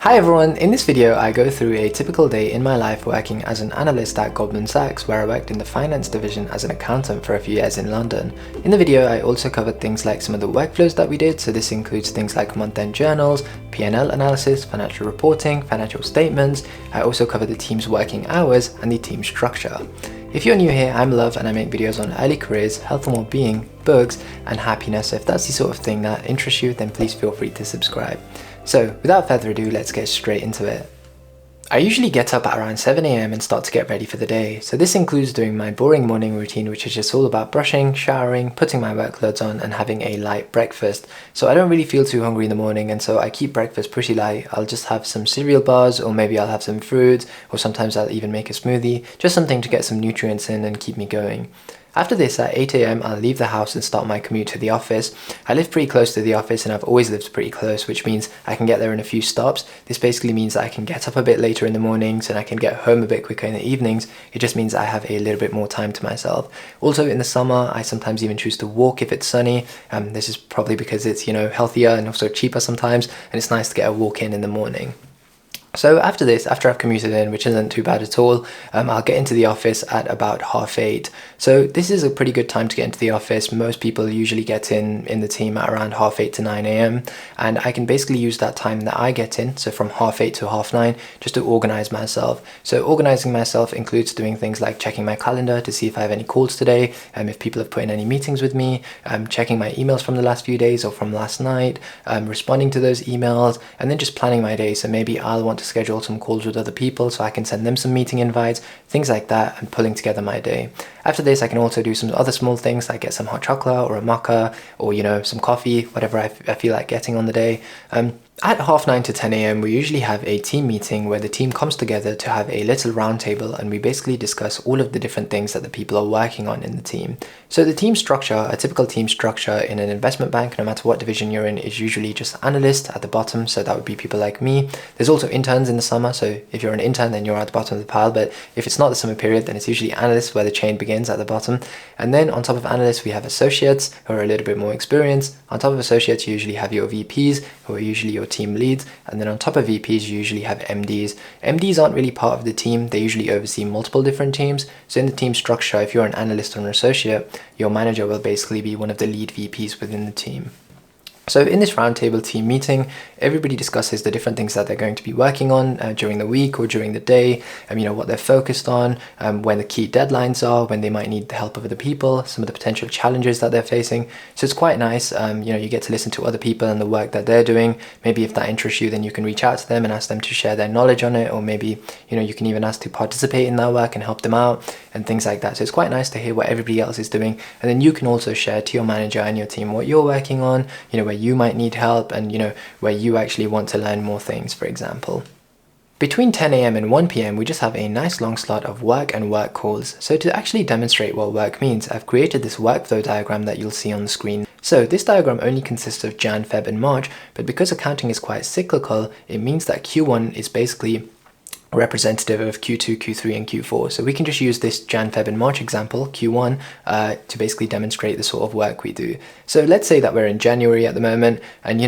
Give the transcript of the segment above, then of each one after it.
Hi everyone, in this video I go through a typical day in my life working as an analyst at Goldman Sachs, where I worked in the finance division as an accountant for a few years in London. In the video I also covered things like some of the workflows that we did, so this includes things like month-end journals, P&L analysis, financial reporting, financial statements. I also covered the team's working hours and the team structure. If you're new here, I'm Love and I make videos on early careers, health and well-being, books and happiness, so if that's the sort of thing that interests you then please feel free to subscribe. So without further ado, let's get straight into it. I usually get up at around 7 AM and start to get ready for the day. So this includes doing my boring morning routine, which is just all about brushing, showering, putting my work clothes on and having a light breakfast. So I don't really feel too hungry in the morning, and so I keep breakfast pretty light. I'll just have some cereal bars, or maybe I'll have some fruit, or sometimes I'll even make a smoothie, just something to get some nutrients in and keep me going. After this, at 8 AM, I'll leave the house and start my commute to the office. I live pretty close to the office and I've always lived pretty close, which means I can get there in a few stops. This basically means that I can get up a bit later in the mornings and I can get home a bit quicker in the evenings. It just means I have a little bit more time to myself. Also in the summer, I sometimes even choose to walk if it's sunny. This is probably because it's, healthier and also cheaper sometimes, and it's nice to get a walk in the morning. So after this, after I've commuted in, which isn't too bad at all, I'll get into the office at about 8:30. So this is a pretty good time to get into the office. Most people usually get in the team at around 8:30 to 9 AM. And I can basically use that time that I get in, so from 8:30 to 9:30, just to organize myself. So organizing myself includes doing things like checking my calendar to see if I have any calls today, if people have put in any meetings with me, checking my emails from the last few days or from last night, responding to those emails, and then just planning my day. So maybe I'll want to schedule some calls with other people so I can send them some meeting invites, things like that, and pulling together my day. After this, I can also do some other small things like get some hot chocolate or a mocha or some coffee, whatever I feel like getting on the day. At 9:30 to 10 AM, we usually have a team meeting where the team comes together to have a little round table, and we basically discuss all of the different things that the people are working on in the team. So the team structure, a typical team structure in an investment bank, no matter what division you're in, is usually just analyst at the bottom. So that would be people like me. There's also interns in the summer. So if you're an intern, then you're at the bottom of the pile. But if it's not the summer period, then it's usually analysts, where the chain begins at the bottom. And then on top of analysts, we have associates who are a little bit more experienced. On top of associates, you usually have your VPs, who are usually your team leads, and then on top of VPs you usually have MDs. MDs aren't really part of the team, they usually oversee multiple different teams. So in the team structure, if you're an analyst or an associate, your manager will basically be one of the lead VPs within the team. So in this roundtable team meeting, everybody discusses the different things that they're going to be working on during the week or during the day, what they're focused on, when the key deadlines are, when they might need the help of other people, some of the potential challenges that they're facing. So it's quite nice, you get to listen to other people and the work that they're doing. Maybe if that interests you, then you can reach out to them and ask them to share their knowledge on it, or maybe, you can even ask to participate in their work and help them out and things like that. So it's quite nice to hear what everybody else is doing. And then you can also share to your manager and your team what you're working on, where you might need help and where you actually want to learn more things, for example. Between 10 AM and 1 PM, we just have a nice long slot of work and work calls. So to actually demonstrate what work means, I've created this workflow diagram that you'll see on the screen. So this diagram only consists of Jan, Feb and March, but because accounting is quite cyclical, it means that Q1 is basically representative of Q2, Q3 and Q4. So we can just use this Jan, Feb and March example, Q1, to basically demonstrate the sort of work we do. So let's say that we're in January at the moment, and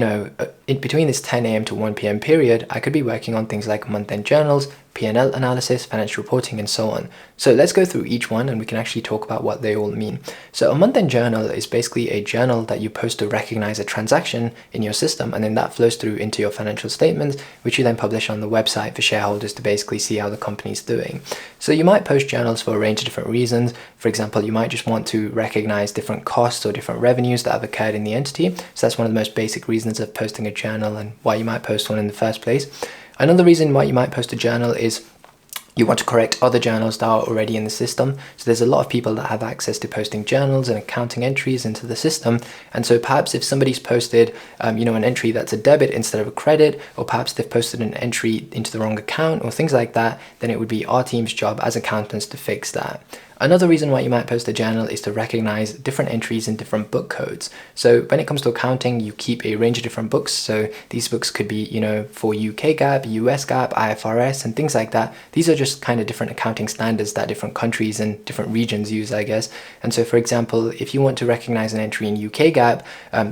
in between this 10 AM to 1 PM period, I could be working on things like month-end journals, P&L analysis, financial reporting, and so on. So let's go through each one and we can actually talk about what they all mean. So a month-end journal is basically a journal that you post to recognize a transaction in your system, and then that flows through into your financial statements, which you then publish on the website for shareholders to basically see how the company's doing. So you might post journals for a range of different reasons. For example, you might just want to recognize different costs or different revenues that have occurred in the entity. So that's one of the most basic reasons of posting a journal and why you might post one in the first place. Another reason why you might post a journal is you want to correct other journals that are already in the system. So there's a lot of people that have access to posting journals and accounting entries into the system. And so perhaps if somebody's posted, an entry that's a debit instead of a credit, or perhaps they've posted an entry into the wrong account or things like that, then it would be our team's job as accountants to fix that. Another reason why you might post a journal is to recognize different entries in different book codes. So when it comes to accounting, you keep a range of different books. So these books could be, for UK GAAP, US GAAP, IFRS, and things like that. These are just kind of different accounting standards that different countries and different regions use, I guess. And so, for example, if you want to recognize an entry in UK GAAP,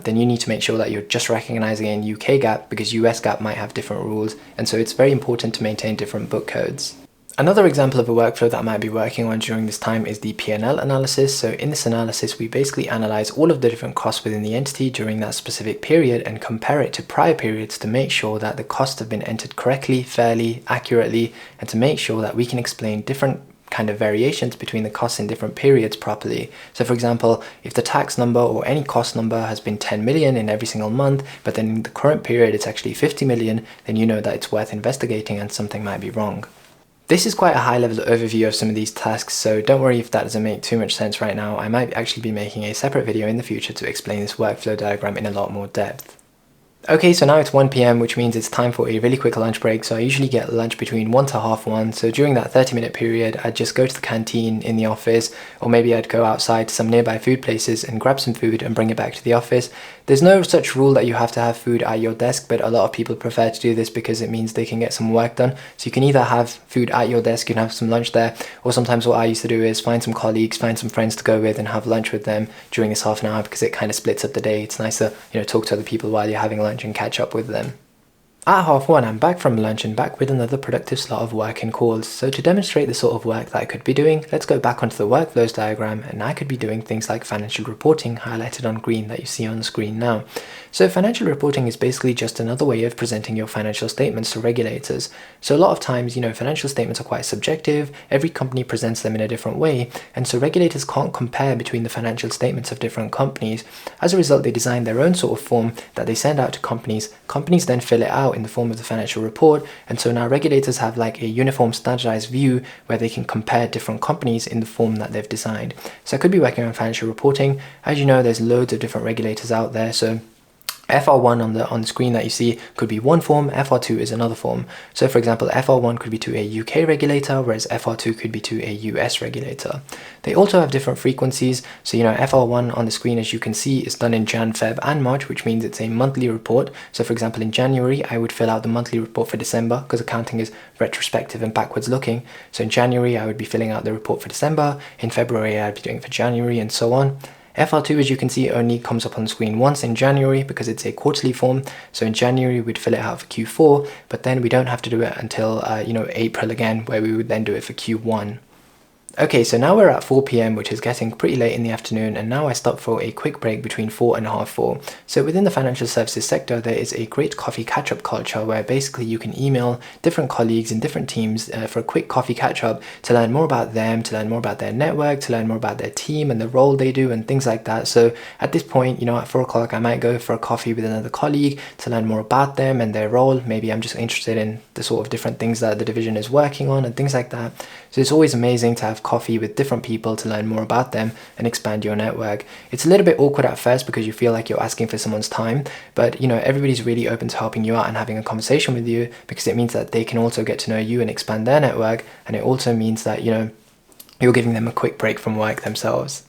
then you need to make sure that you're just recognizing it in UK GAAP, because US GAAP might have different rules. And so it's very important to maintain different book codes. Another example of a workflow that I might be working on during this time is the P&L analysis. So in this analysis, we basically analyze all of the different costs within the entity during that specific period and compare it to prior periods to make sure that the costs have been entered correctly, fairly, accurately, and to make sure that we can explain different kind of variations between the costs in different periods properly. So for example, if the tax number or any cost number has been 10 million in every single month, but then in the current period it's actually 50 million, then you know that it's worth investigating and something might be wrong. This is quite a high level overview of some of these tasks, so don't worry if that doesn't make too much sense right now. I might actually be making a separate video in the future to explain this workflow diagram in a lot more depth. Okay, so now it's 1 p.m, which means it's time for a really quick lunch break. So I usually get lunch between 1 to half 1. So during that 30-minute period, I'd just go to the canteen in the office, or maybe I'd go outside to some nearby food places and grab some food and bring it back to the office. There's no such rule that you have to have food at your desk, but a lot of people prefer to do this because it means they can get some work done. So you can either have food at your desk, you can have some lunch there, or sometimes what I used to do is find some colleagues, find some friends to go with and have lunch with them during this half an hour, because it kind of splits up the day. It's nice to, talk to other people while you're having lunch and catch up with them. At half 1, I'm back from lunch and back with another productive slot of work and calls. So to demonstrate the sort of work that I could be doing, let's go back onto the workflows diagram, and I could be doing things like financial reporting, highlighted on green that you see on the screen now. So financial reporting is basically just another way of presenting your financial statements to regulators. So a lot of times, financial statements are quite subjective, every company presents them in a different way, and so regulators can't compare between the financial statements of different companies. As a result, they design their own sort of form that they send out to companies. Companies then fill it out in the form of the financial report, and so now regulators have like a uniform standardized view where they can compare different companies in the form that they've designed. So I could be working on financial reporting. As you know, there's loads of different regulators out there, so FR1 on the screen that you see could be one form, FR2 is another form. So for example, FR1 could be to a UK regulator, whereas FR2 could be to a US regulator. They also have different frequencies. So FR1 on the screen, as you can see, is done in Jan, Feb and March, which means it's a monthly report. So for example, in January, I would fill out the monthly report for December, because accounting is retrospective and backwards looking. So in January, I would be filling out the report for December. In February, I'd be doing it for January, and so on. FR2, as you can see, only comes up on the screen once in January because it's a quarterly form. So in January, we'd fill it out for Q4, but then we don't have to do it until, April again, where we would then do it for Q1. Okay, so now we're at 4 p.m, which is getting pretty late in the afternoon, and now I stop for a quick break between 4 and half 4. So within the financial services sector, there is a great coffee catch-up culture where basically you can email different colleagues in different teams for a quick coffee catch-up to learn more about them, to learn more about their network, to learn more about their team and the role they do and things like that. So at this point, at 4 o'clock, I might go for a coffee with another colleague to learn more about them and their role. Maybe I'm just interested in the sort of different things that the division is working on and things like that. So it's always amazing to have coffee with different people to learn more about them and expand your network. It's a little bit awkward at first because you feel like you're asking for someone's time, but everybody's really open to helping you out and having a conversation with you, because it means that they can also get to know you and expand their network, and it also means that you're giving them a quick break from work themselves.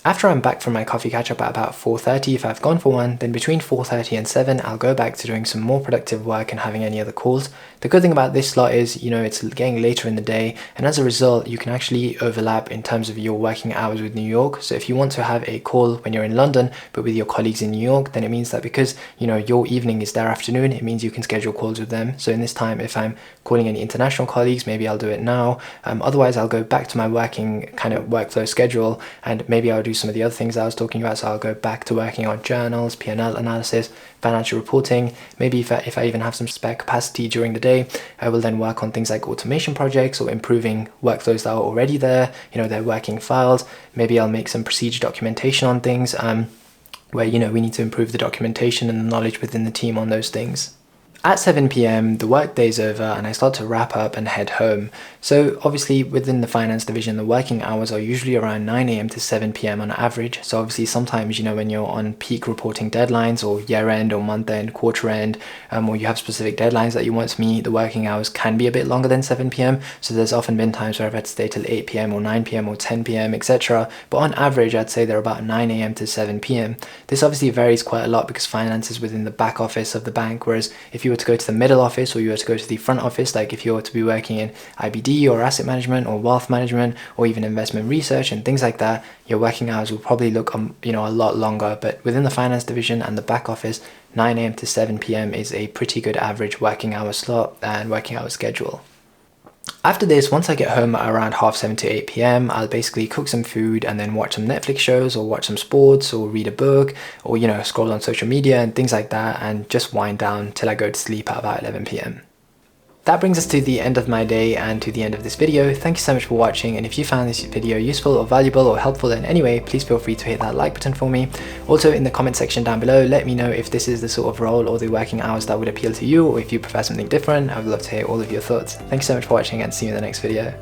After I'm back from my coffee catch-up at about 4:30, if I've gone for one, then between 4:30 and 7, I'll go back to doing some more productive work and having any other calls. The good thing about this slot is, it's getting later in the day, and as a result, you can actually overlap in terms of your working hours with New York. So if you want to have a call when you're in London, but with your colleagues in New York, then it means that because, your evening is their afternoon, it means you can schedule calls with them. So in this time, if I'm calling any international colleagues, maybe I'll do it now. Otherwise, I'll go back to my working kind of workflow schedule, and maybe I'll do some of the other things I was talking about. So I'll go back to working on journals, P&L analysis, financial reporting. Maybe if I even have some spare capacity during the day, I will then work on things like automation projects or improving workflows that are already there, they're working files. Maybe I'll make some procedure documentation on things where, we need to improve the documentation and the knowledge within the team on those things. At 7 p.m, the workday's over and I start to wrap up and head home. So obviously within the finance division, the working hours are usually around 9 a.m. to 7 p.m. on average. So obviously sometimes, when you're on peak reporting deadlines or year end or month end, quarter end, or you have specific deadlines that you want to meet, the working hours can be a bit longer than 7 p.m. So there's often been times where I've had to stay till 8 p.m. or 9 p.m. or 10 p.m, etc. But on average, I'd say they're about 9 a.m. to 7 p.m. This obviously varies quite a lot because finance is within the back office of the bank, whereas if you were to go to the middle office or you were to go to the front office, like if you were to be working in IBD or asset management or wealth management or even investment research and things like that, your working hours will probably look a lot longer. But within the finance division and the back office, 9 a.m. to 7 p.m. is a pretty good average working hour slot and working hour schedule. After this, once I get home at around 7:30 to 8 p.m, I'll basically cook some food and then watch some Netflix shows or watch some sports or read a book or scroll on social media and things like that, and just wind down till I go to sleep at about 11 p.m. That brings us to the end of my day and to the end of this video. Thank you so much for watching, and if you found this video useful or valuable or helpful in any way, please feel free to hit that like button for me. Also in the comment section down below, let me know if this is the sort of role or the working hours that would appeal to you, or if you prefer something different. I would love to hear all of your thoughts. Thank you so much for watching and see you in the next video.